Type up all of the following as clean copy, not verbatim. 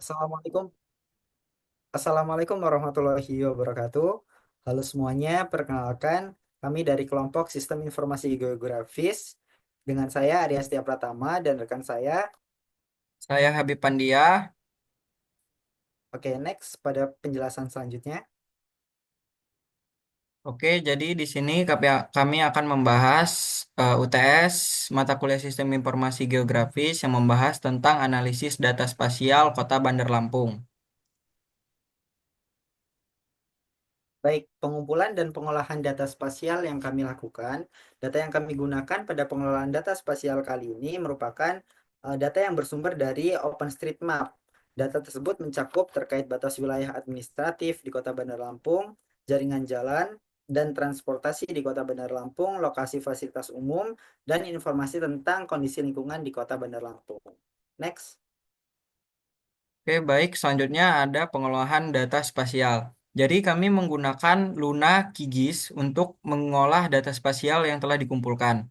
Assalamualaikum. Assalamualaikum warahmatullahi wabarakatuh. Halo semuanya, perkenalkan kami dari kelompok Sistem Informasi Geografis dengan saya Arya Setia Pratama dan rekan saya. Saya Habib Pandia. Oke, next pada penjelasan selanjutnya. Oke, jadi di sini kami akan membahas UTS mata kuliah Sistem Informasi Geografis yang membahas tentang analisis data spasial Kota Bandar Lampung. Baik, pengumpulan dan pengolahan data spasial yang kami lakukan, data yang kami gunakan pada pengelolaan data spasial kali ini merupakan data yang bersumber dari OpenStreetMap. Data tersebut mencakup terkait batas wilayah administratif di Kota Bandar Lampung, jaringan jalan, dan transportasi di Kota Bandar Lampung, lokasi fasilitas umum, dan informasi tentang kondisi lingkungan di Kota Bandar Lampung. Next. Oke, baik. Selanjutnya ada pengolahan data spasial. Jadi kami menggunakan Luna QGIS untuk mengolah data spasial yang telah dikumpulkan.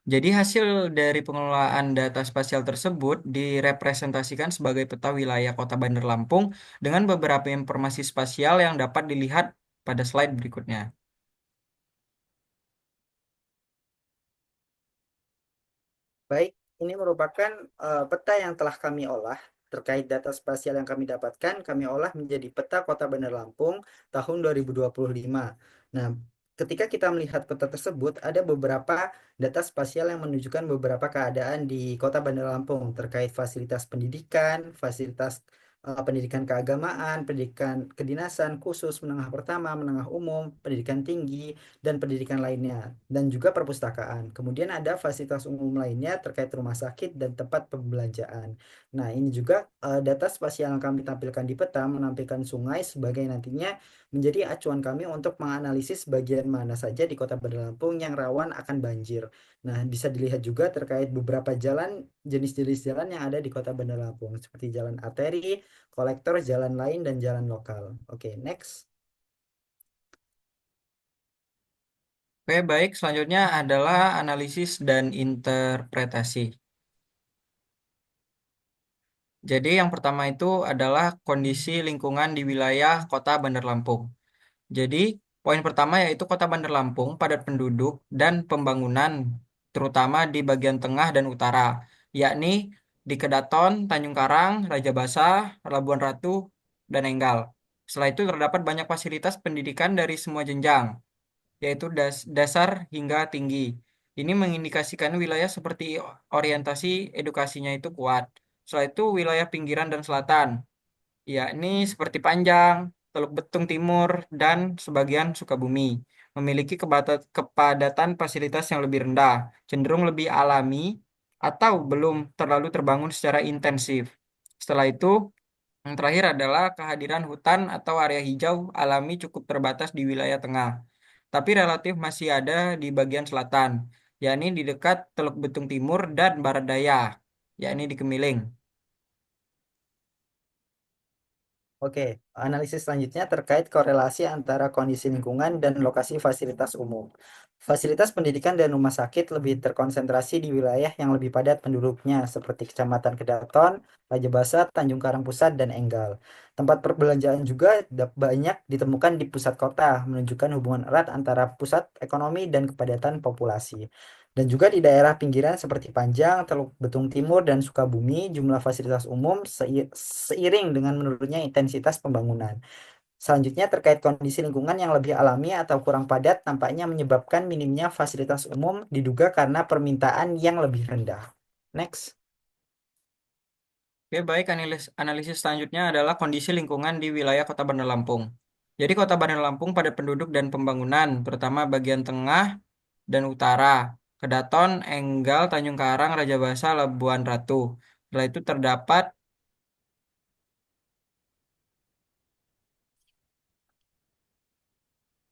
Jadi hasil dari pengelolaan data spasial tersebut direpresentasikan sebagai peta wilayah Kota Bandar Lampung dengan beberapa informasi spasial yang dapat dilihat pada slide berikutnya. Baik, ini merupakan peta yang telah kami olah terkait data spasial yang kami dapatkan, kami olah menjadi peta Kota Bandar Lampung tahun 2025. Nah, ketika kita melihat peta tersebut, ada beberapa data spasial yang menunjukkan beberapa keadaan di Kota Bandar Lampung terkait fasilitas pendidikan, fasilitas pendidikan keagamaan, pendidikan kedinasan khusus menengah pertama, menengah umum, pendidikan tinggi, dan pendidikan lainnya, dan juga perpustakaan. Kemudian ada fasilitas umum lainnya terkait rumah sakit dan tempat pembelanjaan. Nah, ini juga data spasial yang kami tampilkan di peta menampilkan sungai sebagai nantinya menjadi acuan kami untuk menganalisis bagian mana saja di Kota Bandar Lampung yang rawan akan banjir. Nah, bisa dilihat juga terkait beberapa jalan, jenis-jenis jalan yang ada di Kota Bandar Lampung, seperti jalan arteri, kolektor, jalan lain, dan jalan lokal. Oke, next. Oke, baik. Selanjutnya adalah analisis dan interpretasi. Jadi yang pertama itu adalah kondisi lingkungan di wilayah Kota Bandar Lampung. Jadi, poin pertama yaitu Kota Bandar Lampung padat penduduk dan pembangunan, terutama di bagian tengah dan utara, yakni di Kedaton, Tanjung Karang, Raja Basah, Labuan Ratu, dan Enggal. Setelah itu terdapat banyak fasilitas pendidikan dari semua jenjang, yaitu dasar hingga tinggi. Ini mengindikasikan wilayah seperti orientasi edukasinya itu kuat. Setelah itu wilayah pinggiran dan selatan, yakni seperti Panjang, Teluk Betung Timur, dan sebagian Sukabumi. Memiliki kepadatan fasilitas yang lebih rendah, cenderung lebih alami, atau belum terlalu terbangun secara intensif. Setelah itu, yang terakhir adalah kehadiran hutan atau area hijau alami cukup terbatas di wilayah tengah, tapi relatif masih ada di bagian selatan, yakni di dekat Teluk Betung Timur dan Barat Daya, yakni di Kemiling. Oke, analisis selanjutnya terkait korelasi antara kondisi lingkungan dan lokasi fasilitas umum. Fasilitas pendidikan dan rumah sakit lebih terkonsentrasi di wilayah yang lebih padat penduduknya, seperti Kecamatan Kedaton, Raja Basa, Tanjung Karang Pusat, dan Enggal. Tempat perbelanjaan juga banyak ditemukan di pusat kota, menunjukkan hubungan erat antara pusat ekonomi dan kepadatan populasi. Dan juga di daerah pinggiran seperti Panjang, Teluk Betung Timur, dan Sukabumi, jumlah fasilitas umum seiring dengan menurunnya intensitas pembangunan. Selanjutnya terkait kondisi lingkungan yang lebih alami atau kurang padat tampaknya menyebabkan minimnya fasilitas umum diduga karena permintaan yang lebih rendah. Next. Oke, baik. Analisis selanjutnya adalah kondisi lingkungan di wilayah Kota Bandar Lampung. Jadi Kota Bandar Lampung padat penduduk dan pembangunan, terutama bagian tengah dan utara. Kedaton, Enggal, Tanjung Karang, Raja Basa, Labuan Ratu. Setelah itu terdapat,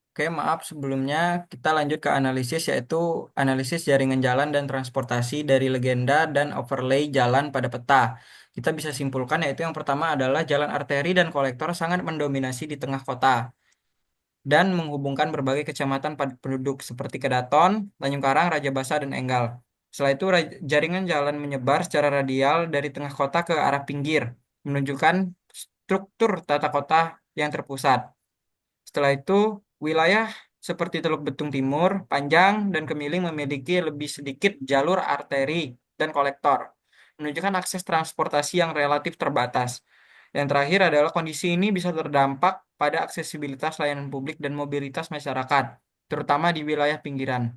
oke maaf sebelumnya kita lanjut ke analisis yaitu analisis jaringan jalan dan transportasi dari legenda dan overlay jalan pada peta. Kita bisa simpulkan yaitu yang pertama adalah jalan arteri dan kolektor sangat mendominasi di tengah kota dan menghubungkan berbagai kecamatan padat penduduk seperti Kedaton, Tanjung Karang, Raja Basa, dan Enggal. Setelah itu jaringan jalan menyebar secara radial dari tengah kota ke arah pinggir, menunjukkan struktur tata kota yang terpusat. Setelah itu, wilayah seperti Teluk Betung Timur, Panjang, dan Kemiling memiliki lebih sedikit jalur arteri dan kolektor, menunjukkan akses transportasi yang relatif terbatas. Yang terakhir adalah kondisi ini bisa terdampak pada aksesibilitas layanan publik dan mobilitas masyarakat, terutama di wilayah pinggiran.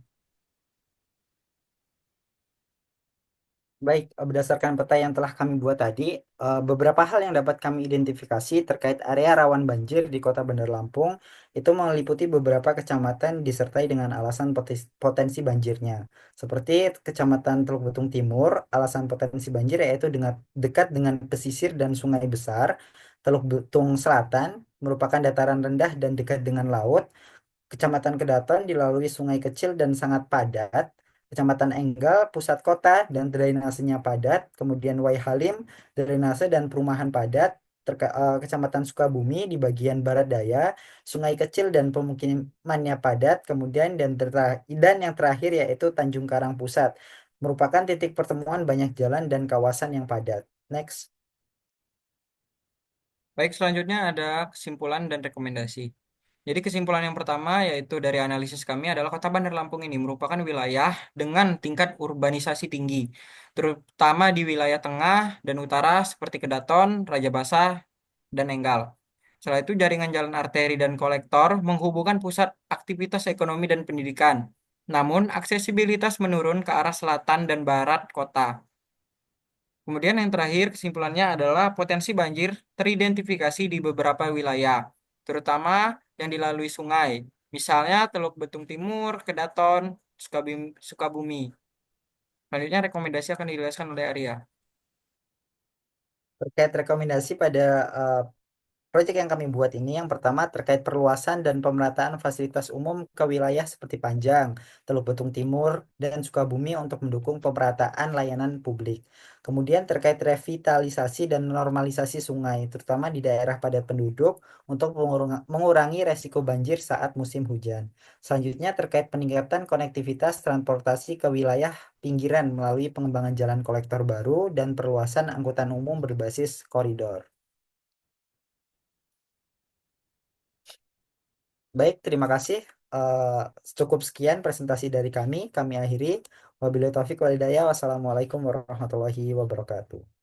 Baik, berdasarkan peta yang telah kami buat tadi, beberapa hal yang dapat kami identifikasi terkait area rawan banjir di Kota Bandar Lampung itu meliputi beberapa kecamatan disertai dengan alasan potensi banjirnya. Seperti Kecamatan Teluk Betung Timur, alasan potensi banjir yaitu dengan dekat dengan pesisir dan sungai besar. Teluk Betung Selatan merupakan dataran rendah dan dekat dengan laut. Kecamatan Kedaton dilalui sungai kecil dan sangat padat. Kecamatan Enggal, pusat kota dan drainasenya padat. Kemudian Wai Halim, drainase dan perumahan padat. Kecamatan Sukabumi di bagian barat daya, sungai kecil dan pemukimannya padat. Kemudian dan yang terakhir yaitu Tanjung Karang Pusat, merupakan titik pertemuan banyak jalan dan kawasan yang padat. Next. Baik, selanjutnya ada kesimpulan dan rekomendasi. Jadi kesimpulan yang pertama yaitu dari analisis kami adalah Kota Bandar Lampung ini merupakan wilayah dengan tingkat urbanisasi tinggi, terutama di wilayah tengah dan utara seperti Kedaton, Raja Basah, dan Enggal. Setelah itu jaringan jalan arteri dan kolektor menghubungkan pusat aktivitas ekonomi dan pendidikan. Namun aksesibilitas menurun ke arah selatan dan barat kota. Kemudian yang terakhir kesimpulannya adalah potensi banjir teridentifikasi di beberapa wilayah, terutama yang dilalui sungai. Misalnya Teluk Betung Timur, Kedaton, Sukabumi. Selanjutnya rekomendasi akan dijelaskan oleh Arya. Terkait rekomendasi pada eh, proyek yang kami buat ini, yang pertama terkait perluasan dan pemerataan fasilitas umum ke wilayah seperti Panjang, Teluk Betung Timur, dan Sukabumi untuk mendukung pemerataan layanan publik. Kemudian terkait revitalisasi dan normalisasi sungai, terutama di daerah padat penduduk untuk mengurangi resiko banjir saat musim hujan. Selanjutnya terkait peningkatan konektivitas transportasi ke wilayah pinggiran melalui pengembangan jalan kolektor baru dan perluasan angkutan umum berbasis koridor. Baik, terima kasih. Eh, Cukup sekian presentasi dari kami. Kami akhiri. Wabillahi taufiq walhidayah. Wassalamualaikum warahmatullahi wabarakatuh.